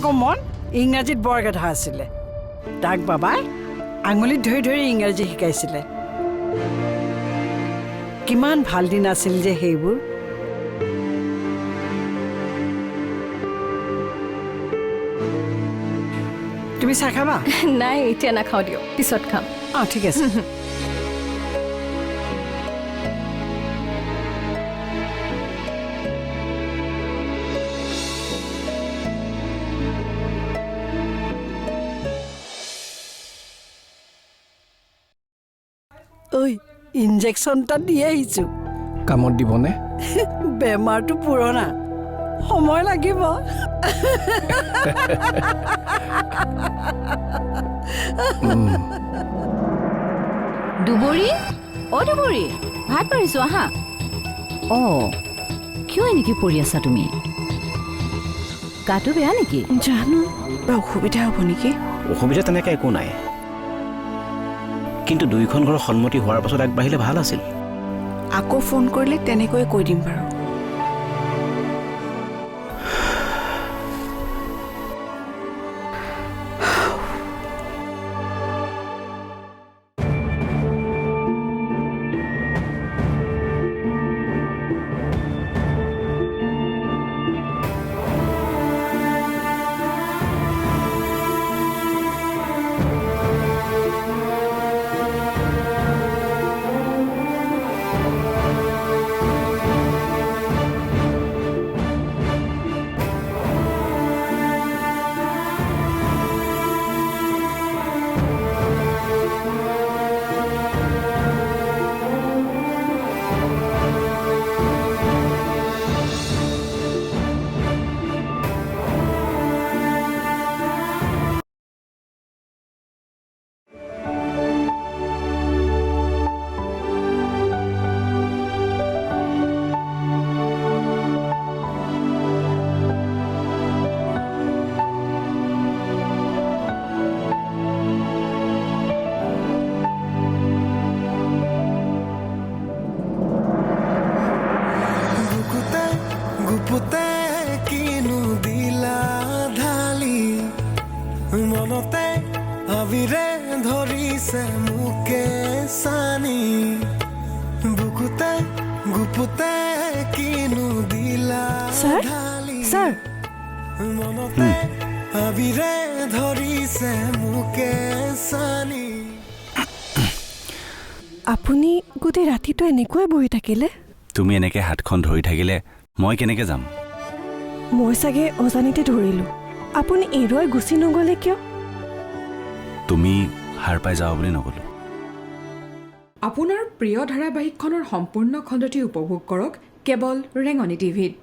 আকৌ মন ইংৰাজীত বৰ গাধা আছিলে তাক বাবাই আঙুলিত ধৰি ধৰি ইংৰাজী শিকাইছিলে কিমান ভাল দিন আছিল যে সেইবোৰ তুমি চাহ খাবা নাই এতিয়া নাখাওঁ দিয়ক পিছত খাম ঠিক আছে ঐ ইনজেকশ্যন এটা দি আহিছোঁ কামত দিবনে বেমাৰটো পুৰণা সময় লাগিব দুবৰী দুবৰী ভাত পাৰিছো আহা কিয় এনেকৈ পৰি আছা তুমি গাটো বেয়া নেকি জানো বা অসুবিধা হ'ব নেকি অসুবিধা তেনেকৈ একো নাই কিন্তু দুইখন ঘৰৰ সন্মতি হোৱাৰ পাছত আগবাঢ়িলে ভাল আছিল আকৌ ফোন কৰিলে তেনেকৈয়ে কৈ দিম বাৰু গুপুতে কিনো দিলা ঢালি মনতে আবিৰে ধৰিছে মোকে চানি বুকুতে গুপুতে কিনো দিলা ঢালি মনতে আবিৰে ধৰিছে মোকে চানি আপুনি গোটেই ৰাতিটো এনেকৈ বহি থাকিলে তুমি এনেকৈ হাতখন ধৰি থাকিলে মই কেনেকৈ যাম মই চাগে অজানিতে ধৰিলোঁ আপুনি এৰুৱাই গুচি নগ'লে কিয় তুমি হাৰ পাই যাওঁ বুলি নগ'লো আপোনাৰ প্ৰিয় ধাৰাবাহিকখনৰ সম্পূৰ্ণ খণ্ডটি উপভোগ কৰক কেৱল ৰেঙনি টিভিত।